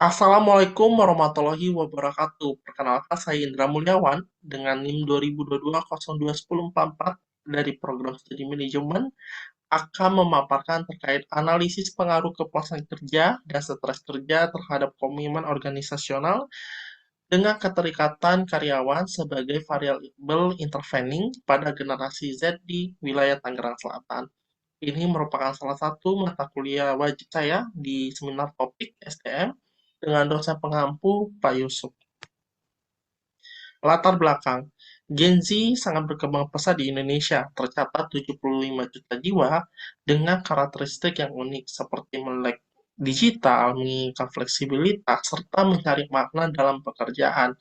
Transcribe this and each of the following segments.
Assalamualaikum warahmatullahi wabarakatuh. Perkenalkan saya Indra Mulyawan dengan NIM 2022-021044 dari program studi manajemen akan memaparkan terkait analisis pengaruh kepuasan kerja dan stres kerja terhadap komitmen organisasional dengan keterikatan karyawan sebagai variabel intervening pada generasi Z di wilayah Tangerang Selatan. Ini merupakan salah satu mata kuliah wajib saya di seminar topik STM dengan dosen pengampu Pak Yusuf. Latar belakang, Gen Z sangat berkembang pesat di Indonesia, tercatat 75 juta jiwa dengan karakteristik yang unik seperti melek digital, menginginkan fleksibilitas, serta mencari makna dalam pekerjaan.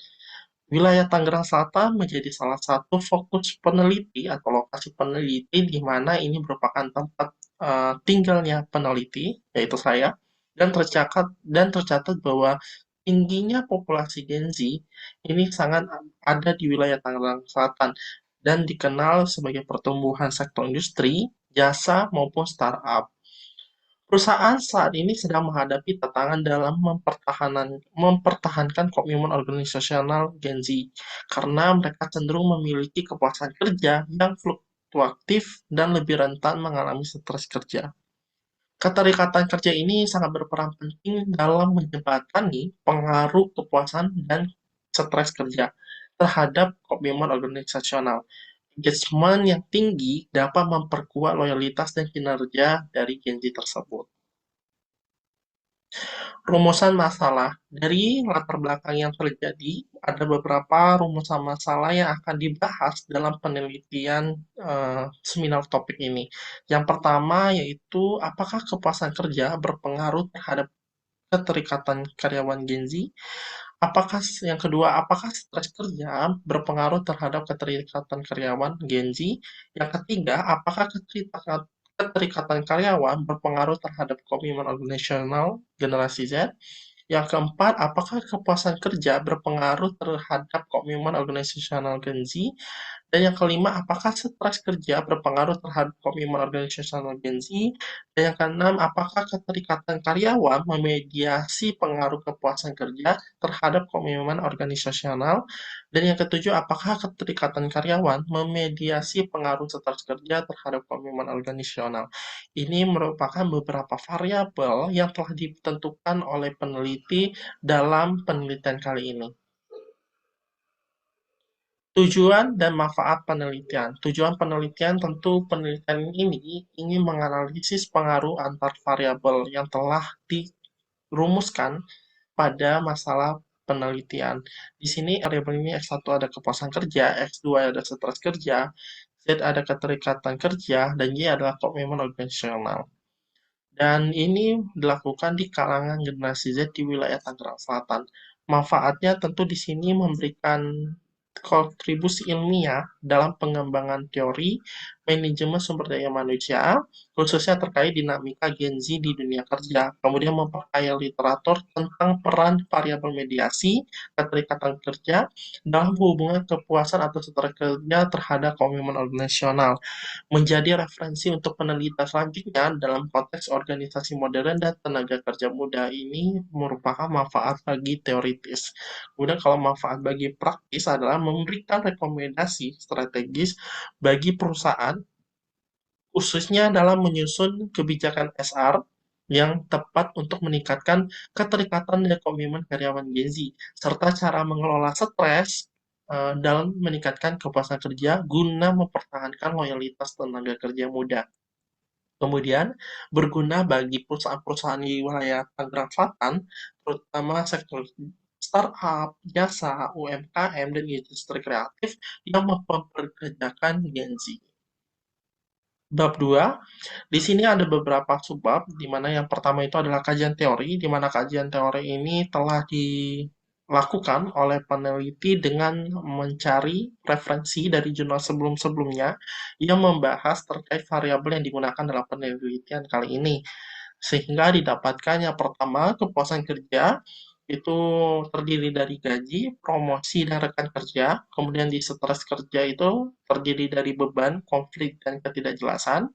Wilayah Tangerang Selatan menjadi salah satu fokus peneliti atau lokasi peneliti di mana ini merupakan tempat tinggalnya peneliti, yaitu saya, dan tercatat bahwa tingginya populasi Gen Z ini sangat ada di wilayah Tangerang Selatan dan dikenal sebagai pertumbuhan sektor industri, jasa maupun startup. Perusahaan saat ini sedang menghadapi tantangan dalam mempertahankan komitmen organisasional Gen Z karena mereka cenderung memiliki kepuasan kerja yang fluktuatif dan lebih rentan mengalami stres kerja. Keterikatan kerja ini sangat berperan penting dalam menjembatani pengaruh kepuasan dan stres kerja terhadap komitmen organisasional. Engagement yang tinggi dapat memperkuat loyalitas dan kinerja dari Gen Z tersebut. Rumusan masalah. Dari latar belakang yang terjadi, ada beberapa rumusan masalah yang akan dibahas dalam penelitian seminar topik ini. Yang pertama yaitu apakah kepuasan kerja berpengaruh terhadap keterikatan karyawan Gen Z? Yang kedua, apakah stres kerja berpengaruh terhadap keterikatan karyawan Gen Z? Yang ketiga, apakah keterikatan karyawan berpengaruh terhadap komitmen organisasional generasi Z? Yang keempat, apakah kepuasan kerja berpengaruh terhadap komitmen organisasional Gen Z? Dan yang kelima, apakah stres kerja berpengaruh terhadap komitmen organisasional Gen Z? Dan yang keenam, apakah keterikatan karyawan memediasi pengaruh kepuasan kerja terhadap komitmen organisasional? Dan yang ketujuh, apakah keterikatan karyawan memediasi pengaruh stres kerja terhadap komitmen organisasional? Ini merupakan beberapa variabel yang telah ditentukan oleh peneliti dalam penelitian kali ini. Tujuan dan manfaat penelitian. Tujuan penelitian tentu penelitian ini ingin menganalisis pengaruh antar variabel yang telah dirumuskan pada masalah penelitian. Di sini variabel ini X1 ada kepuasan kerja, X2 ada stres kerja, Z ada keterikatan kerja, dan Y adalah komitmen organisasional. Dan ini dilakukan di kalangan generasi Z di wilayah Tangerang Selatan. Manfaatnya tentu di sini memberikan kontribusi ilmiah dalam pengembangan teori manajemen sumber daya manusia, khususnya terkait dinamika Gen Z di dunia kerja. Kemudian memperkaya literatur tentang peran variabel mediasi, keterikatan kerja, dalam hubungan kepuasan atau stres kerja terhadap komitmen organisasional menjadi referensi untuk penelitian selanjutnya dalam konteks organisasi modern dan tenaga kerja muda. Ini merupakan manfaat bagi teoritis. Kemudian kalau manfaat bagi praktis adalah memberikan rekomendasi strategis bagi perusahaan khususnya dalam menyusun kebijakan SR yang tepat untuk meningkatkan keterikatan dan komitmen karyawan Gen Z, serta cara mengelola stres dalam meningkatkan kepuasan kerja guna mempertahankan loyalitas tenaga kerja muda. Kemudian berguna bagi perusahaan-perusahaan di wilayah Tangerang Selatan, terutama sektor startup, jasa, UMKM, dan industri kreatif yang mempekerjakan Gen Z. Bab 2, di sini ada beberapa subbab, di mana yang pertama itu adalah kajian teori, di mana kajian teori ini telah dilakukan oleh peneliti dengan mencari referensi dari jurnal sebelum-sebelumnya yang membahas terkait variabel yang digunakan dalam penelitian kali ini. Sehingga didapatkan yang pertama, kepuasan kerja, itu terdiri dari gaji, promosi, dan rekan kerja. Kemudian di stres kerja itu terdiri dari beban, konflik, dan ketidakjelasan.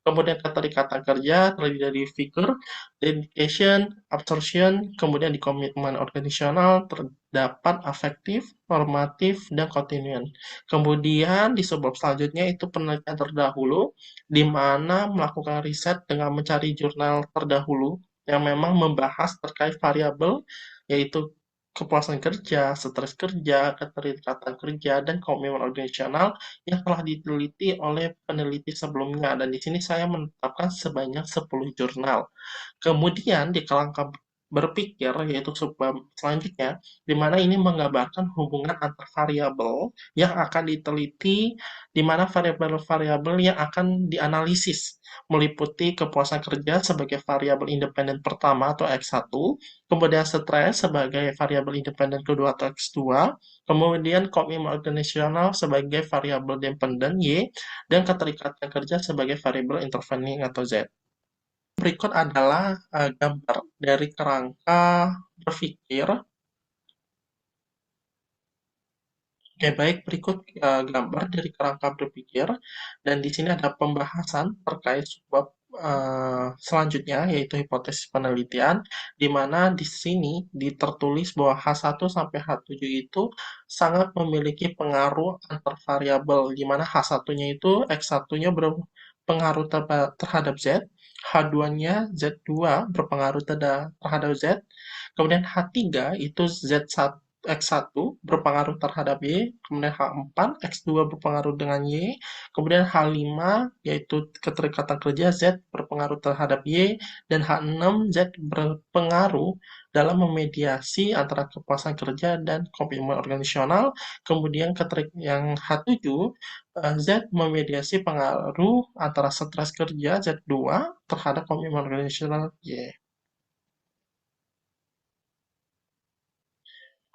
Kemudian keterikatan kerja terdiri dari figure, dedication, absorption, kemudian di komitmen organisasional terdapat afektif, normatif, dan kontinen. Kemudian di subbab selanjutnya itu penelitian terdahulu, di mana melakukan riset dengan mencari jurnal terdahulu yang memang membahas terkait variabel, yaitu kepuasan kerja, stres kerja, keterikatan kerja, dan komitmen organisasional yang telah diteliti oleh peneliti sebelumnya. Dan di sini saya menetapkan sebanyak 10 jurnal. Kemudian di kerangka berpikir, yaitu subbab selanjutnya, di mana ini menggambarkan hubungan antar variabel yang akan diteliti, di mana variabel-variabel yang akan dianalisis meliputi kepuasan kerja sebagai variabel independen pertama atau X1, kemudian stres sebagai variabel independen kedua atau X2, kemudian komitmen organisasional sebagai variabel dependen Y, dan keterikatan kerja sebagai variabel intervening atau Z. Berikut adalah gambar dari kerangka berpikir. Oke, baik, berikut gambar dari kerangka berpikir, dan di sini ada pembahasan terkait subbab selanjutnya, yaitu hipotesis penelitian, di mana di sini ditertulis bahwa H1 sampai H7 itu sangat memiliki pengaruh antar variabel, di mana H1-nya itu X1-nya berpengaruh terhadap Z, H2-nya Z2 berpengaruh terhadap Z, kemudian H3 itu Z1 X1 berpengaruh terhadap Y, kemudian H4, X2 berpengaruh dengan Y, kemudian H5 yaitu keterikatan kerja Z berpengaruh terhadap Y, dan H6 Z berpengaruh dalam memediasi antara kepuasan kerja dan komitmen organisasional, kemudian yang H7 Z memediasi pengaruh antara stres kerja Z2 terhadap komitmen organisasional Y.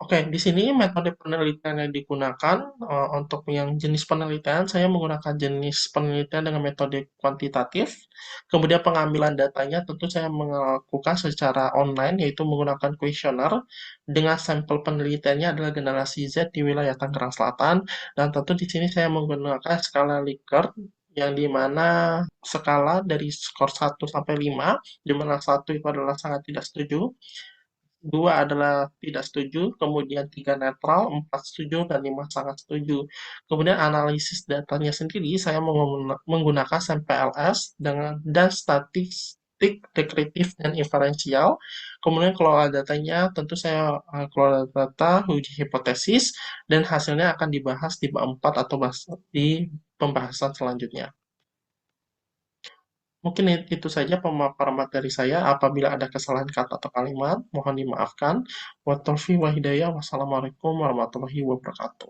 Oke, di sini metode penelitian yang digunakan untuk yang jenis penelitian, saya menggunakan jenis penelitian dengan metode kuantitatif. Kemudian pengambilan datanya tentu saya melakukan secara online, yaitu menggunakan kuesioner dengan sampel penelitiannya adalah generasi Z di wilayah Tangerang Selatan. Dan tentu di sini saya menggunakan skala Likert yang dimana skala dari skor 1 sampai 5, di mana 1 itu adalah sangat tidak setuju, 2 adalah tidak setuju, kemudian 3 netral, 4 setuju, dan 5 sangat setuju. Kemudian analisis datanya sendiri, saya menggunakan SAMPLS dan statistik dekritif dan inferensial. Kemudian kelola datanya, tentu saya kelola data, uji hipotesis, dan hasilnya akan dibahas di bab 4 atau di pembahasan selanjutnya. Mungkin itu saja pemaparan materi saya. Apabila ada kesalahan kata atau kalimat, mohon dimaafkan. Wa taufiq wa hidayah. Wassalamualaikum warahmatullahi wabarakatuh.